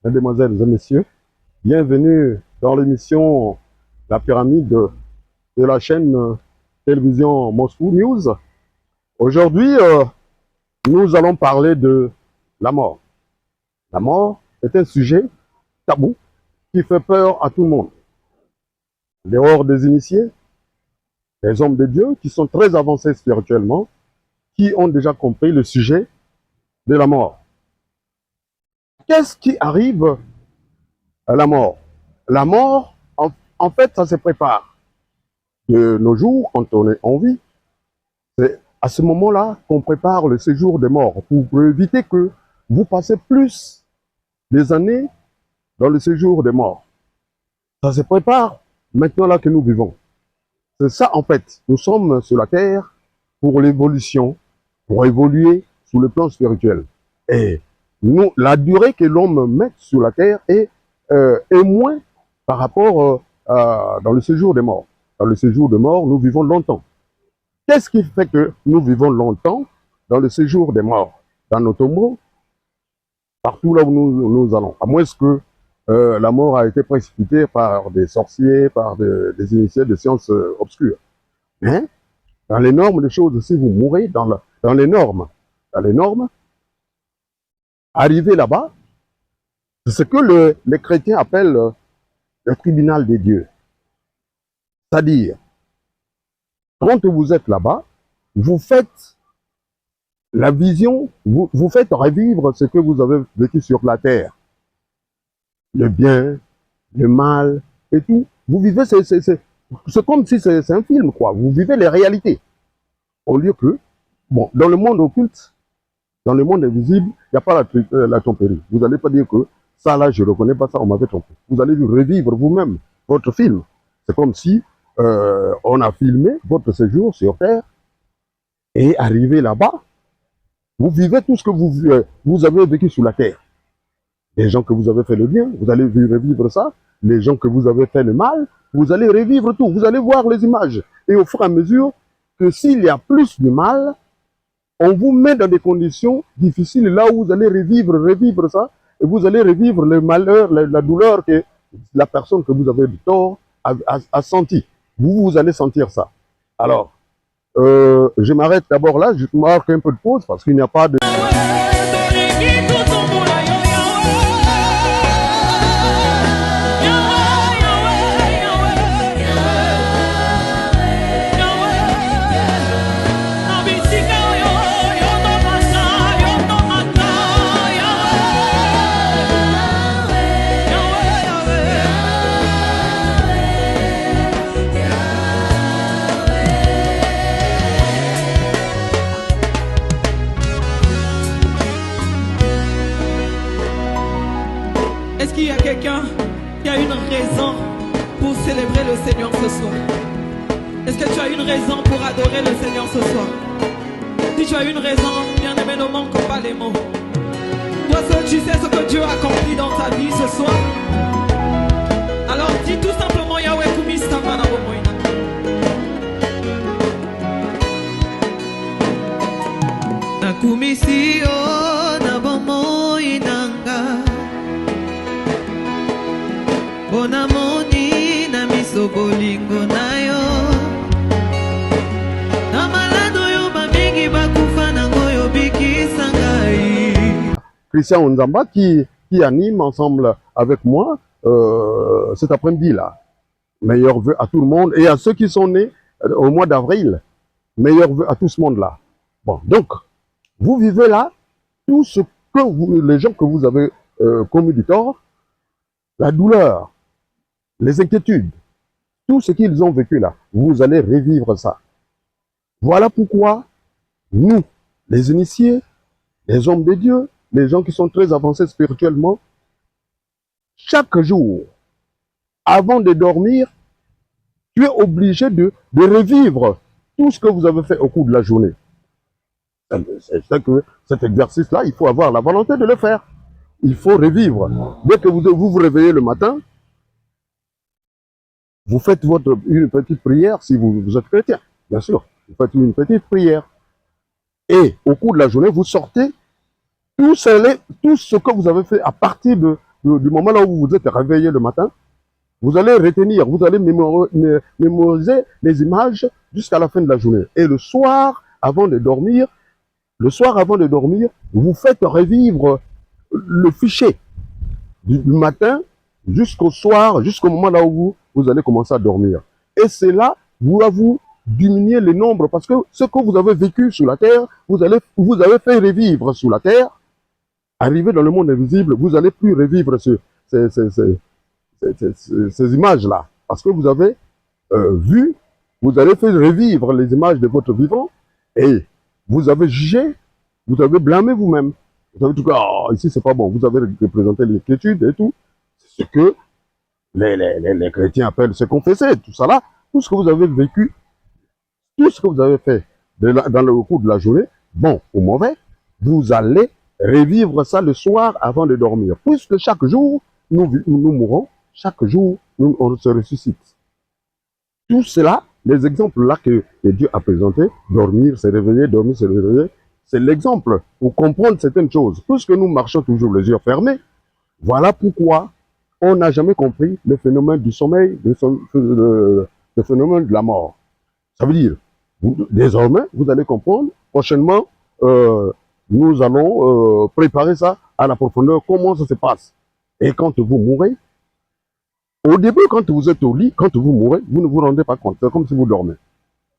Mesdemoiselles et messieurs, bienvenue dans l'émission La Pyramide de la chaîne télévision Moscou News. Aujourd'hui, nous allons parler de la mort. La mort est un sujet tabou qui fait peur à tout le monde. Dehors des initiés, des hommes de Dieu qui sont très avancés spirituellement, qui ont déjà compris le sujet de la mort. Qu'est-ce qui arrive à la mort? La mort, en fait, ça se prépare. De nos jours, quand on est en vie, c'est à ce moment-là qu'on prépare le séjour des morts pour éviter que vous passez plus des années dans le séjour des morts. Ça se prépare maintenant là que nous vivons. C'est ça en fait. Nous sommes sur la terre pour l'évolution, pour évoluer sur le plan spirituel. Et nous, la durée que l'homme met sur la terre est moins par rapport dans le séjour des morts. Dans le séjour des morts, nous vivons longtemps. Qu'est-ce qui fait que nous vivons longtemps dans le séjour des morts? Dans nos tombeaux, partout là où nous allons. À moins que la mort a été précipitée par des sorciers, par des initiés de sciences obscures. Mais dans les normes des choses, si vous mourrez dans les normes, arriver là-bas, c'est ce que les chrétiens appellent le tribunal des dieux. C'est-à-dire, quand vous êtes là-bas, vous faites la vision, vous faites revivre ce que vous avez vécu sur la terre. Le bien, le mal et tout. Vous vivez, c'est comme si c'est un film, quoi. Vous vivez les réalités. Au lieu que, bon, dans le monde occulte, dans le monde invisible, il n'y a pas la tromperie. Vous n'allez pas dire que ça là, je ne reconnais pas ça, on m'avait trompé. Vous allez revivre vous-même votre film. C'est comme si on a filmé votre séjour sur Terre et arrivé là-bas, vous vivez tout ce que vous avez vécu sur la Terre. Les gens que vous avez fait le bien, vous allez revivre ça. Les gens que vous avez fait le mal, vous allez revivre tout. Vous allez voir les images. Et au fur et à mesure que s'il y a plus de mal, on vous met dans des conditions difficiles là où vous allez revivre ça. Et vous allez revivre le malheur, la douleur que la personne que vous avez du tort a senti. Vous allez sentir ça. Alors, je m'arrête d'abord là. Je marque un peu de pause parce qu'il n'y a pas de... Est-ce qu'il y a quelqu'un qui a une raison pour célébrer le Seigneur ce soir? Est-ce que tu as une raison pour adorer le Seigneur ce soir? Si tu as une raison, bien aimé, ne manque pas les mots. Toi seul, tu sais ce que Dieu a accompli dans ta vie ce soir. Alors dis tout simplement Yahweh Kumista Manabomoina. Nakumisi o nabomoinanga. Bonamoni na miso bolingo na yo. Na malado yo bamingi bakufa nango yo bikisa ngai. Christian Nzamba qui anime ensemble avec moi cet après-midi-là. Meilleurs vœux à tout le monde et à ceux qui sont nés au mois d'avril. Meilleurs vœux à tout ce monde-là. Bon, donc, vous vivez là tout ce que les gens que vous avez commis du tort, la douleur, les inquiétudes, tout ce qu'ils ont vécu là, vous allez revivre ça. Voilà pourquoi nous, les initiés, les hommes de Dieu, les gens qui sont très avancés spirituellement, chaque jour, avant de dormir, tu es obligé de revivre tout ce que vous avez fait au cours de la journée. C'est que cet exercice-là, il faut avoir la volonté de le faire. Il faut revivre. Dès que vous réveillez le matin, vous faites une petite prière si vous êtes chrétien, bien sûr. Vous faites une petite prière. Et au cours de la journée, vous sortez tout ce que vous avez fait à partir du moment là où vous vous êtes réveillé le matin, vous allez retenir, vous allez mémoriser les images jusqu'à la fin de la journée. Et le soir, avant de dormir, vous faites revivre le fichier du matin jusqu'au soir, jusqu'au moment là où vous allez commencer à dormir. Et c'est là, vous diminuer le nombre, parce que ce que vous avez vécu sur la terre, vous avez fait revivre sur la terre, arrivé dans le monde invisible, vous n'allez plus revivre ces images-là. Parce que vous avez vu, vous allez faire revivre les images de votre vivant, et vous avez jugé, vous avez blâmé vous-même. Vous avez tout dit, oh, ici c'est pas bon, vous avez représenté l'inquiétude et tout. C'est ce que les chrétiens appellent se confesser, tout ça là, tout ce que vous avez vécu, tout ce que vous avez fait dans le cours de la journée, bon ou mauvais, vous allez revivre ça le soir avant de dormir. Puisque chaque jour, nous mourons, chaque jour, on se ressuscite. Tout cela, les exemples là que Dieu a présentés, dormir, se réveiller, dormir, se réveiller, c'est l'exemple pour comprendre certaines choses. Puisque nous marchons toujours les yeux fermés, voilà pourquoi on n'a jamais compris le phénomène du sommeil, le phénomène de la mort. Ça veut dire, désormais, vous allez comprendre, prochainement, nous allons préparer ça à la profondeur, comment ça se passe. Et quand vous mourrez, au début, quand vous êtes au lit, quand vous mourrez, vous ne vous rendez pas compte, c'est comme si vous dormez.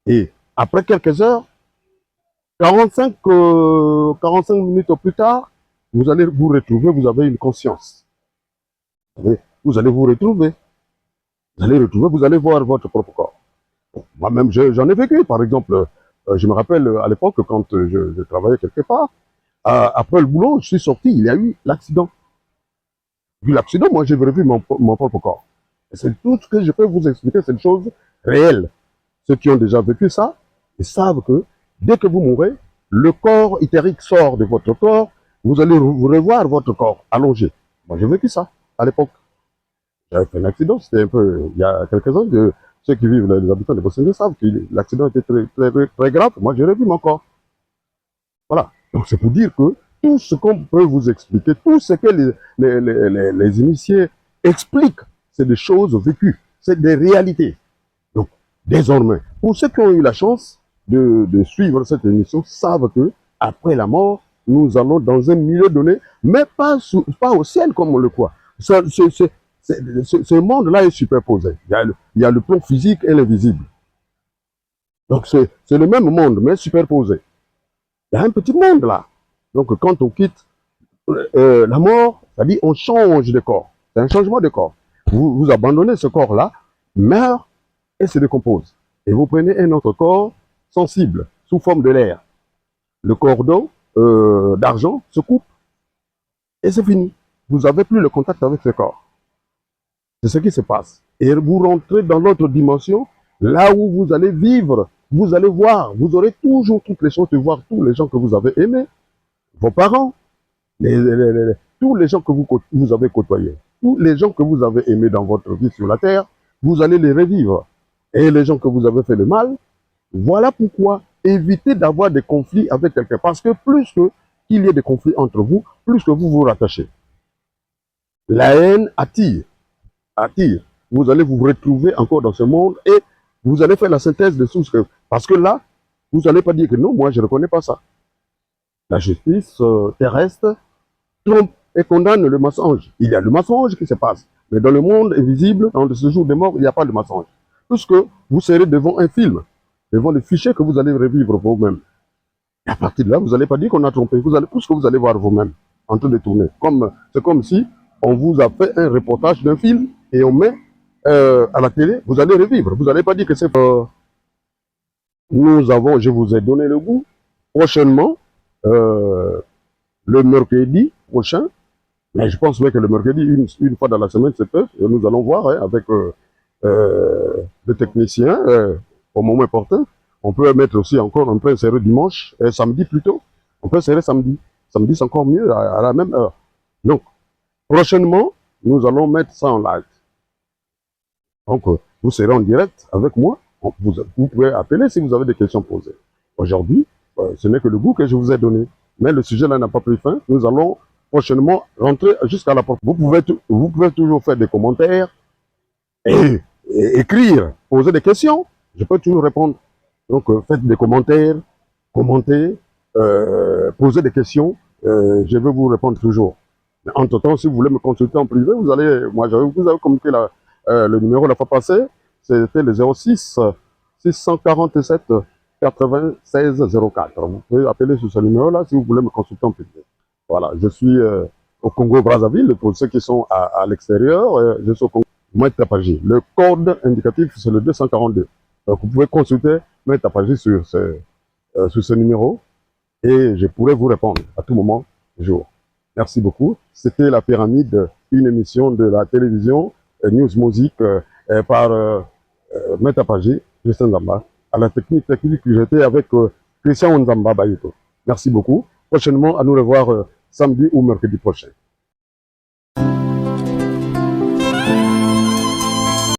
Et après quelques heures, 45 minutes plus tard, vous allez vous retrouver, vous avez une conscience. Vous allez vous retrouver. Vous allez voir votre propre corps. Moi-même, j'en ai vécu. Par exemple, je me rappelle à l'époque, quand je travaillais quelque part, après le boulot, je suis sorti, il y a eu l'accident. Vu l'accident, moi, j'ai revu mon propre corps. C'est tout ce que je peux vous expliquer, c'est une chose réelle. Ceux qui ont déjà vécu ça, ils savent que dès que vous mourrez, le corps éthérique sort de votre corps, vous allez vous revoir votre corps allongé. Moi, j'ai vécu ça à l'époque. J'avais fait un accident, c'était un peu, il y a quelques ans, ceux qui vivent, les habitants de Bosnie savent que l'accident était très grave. Moi, j'ai revu mon corps. Voilà. Donc, c'est pour dire que tout ce qu'on peut vous expliquer, tout ce que les initiés expliquent, c'est des choses vécues, c'est des réalités. Donc, désormais, pour ceux qui ont eu la chance de suivre cette émission, savent que après la mort, nous allons dans un milieu donné, mais pas au ciel comme on le croit. Ce monde-là est superposé. Il y a le plan physique et l'invisible. Donc, c'est le même monde, mais superposé. Il y a un petit monde là. Donc, quand on quitte la mort, c'est-à-dire on change de corps. C'est un changement de corps. Vous abandonnez ce corps-là, meurt et se décompose. Et vous prenez un autre corps sensible, sous forme de l'air. Le cordon d'argent se coupe et c'est fini. Vous n'avez plus le contact avec ce corps. C'est ce qui se passe. Et vous rentrez dans l'autre dimension, là où vous allez vivre, vous allez voir, vous aurez toujours toutes les chances de voir tous les gens que vous avez aimés, vos parents, tous les gens que vous avez côtoyés, tous les gens que vous avez aimés dans votre vie sur la terre, vous allez les revivre. Et les gens que vous avez fait le mal, voilà pourquoi évitez d'avoir des conflits avec quelqu'un. Parce que plus qu'il y ait des conflits entre vous, plus que vous vous rattachez. La haine attire. Vous allez vous retrouver encore dans ce monde et vous allez faire la synthèse de tout ce que... Parce que là, vous n'allez pas dire que non, moi je ne reconnais pas ça. La justice terrestre trompe et condamne le mensonge. Il y a le mensonge qui se passe. Mais dans le monde invisible, dans ce jour des morts, il n'y a pas de mensonge. Puisque vous serez devant un film, devant le fichier que vous allez revivre vous-même. Et à partir de là, vous n'allez pas dire qu'on a trompé. Puisque vous allez voir vous-même en train de tourner. C'est comme si on vous a fait un reportage d'un film et on met à la télé, vous allez revivre. Vous n'allez pas dire que c'est... je vous ai donné le goût. Prochainement, le mercredi prochain, mais je pense que le mercredi, une fois dans la semaine, c'est peu, et nous allons voir avec le technicien, au moment important. On peut mettre aussi encore, on peut insérer dimanche, et samedi plutôt. On peut insérer samedi. Samedi, c'est encore mieux, à la même heure. Donc, prochainement, nous allons mettre ça en live. Donc, vous serez en direct avec moi. Vous pouvez appeler si vous avez des questions posées. Aujourd'hui, ce n'est que le goût que je vous ai donné. Mais le sujet là n'a pas pris fin. Nous allons prochainement rentrer jusqu'à la porte. Vous pouvez toujours faire des commentaires et écrire, poser des questions. Je peux toujours répondre. Donc, faites des commentaires, commentez, posez des questions. Je vais vous répondre toujours. Mais entre-temps, si vous voulez me consulter en privé, vous avez communiqué le numéro la fois passée. C'était le 06 647 96 04. Vous pouvez appeler sur ce numéro-là si vous voulez me consulter en privé. Voilà, je suis au Congo-Brazzaville. Pour ceux qui sont à l'extérieur, je suis au Congo. Maître Tapaji. Le code indicatif, c'est le 242. Donc, vous pouvez consulter Maître Tapaji sur ce numéro et je pourrai vous répondre à tout moment du jour. Merci beaucoup. C'était La Pyramide, une émission de la télévision News Music par Maître Tapaji, Justin Zamba. À la technique, j'étais avec Christian Nzamba Bayuto. Merci beaucoup. Prochainement, à nous revoir samedi ou mercredi prochain.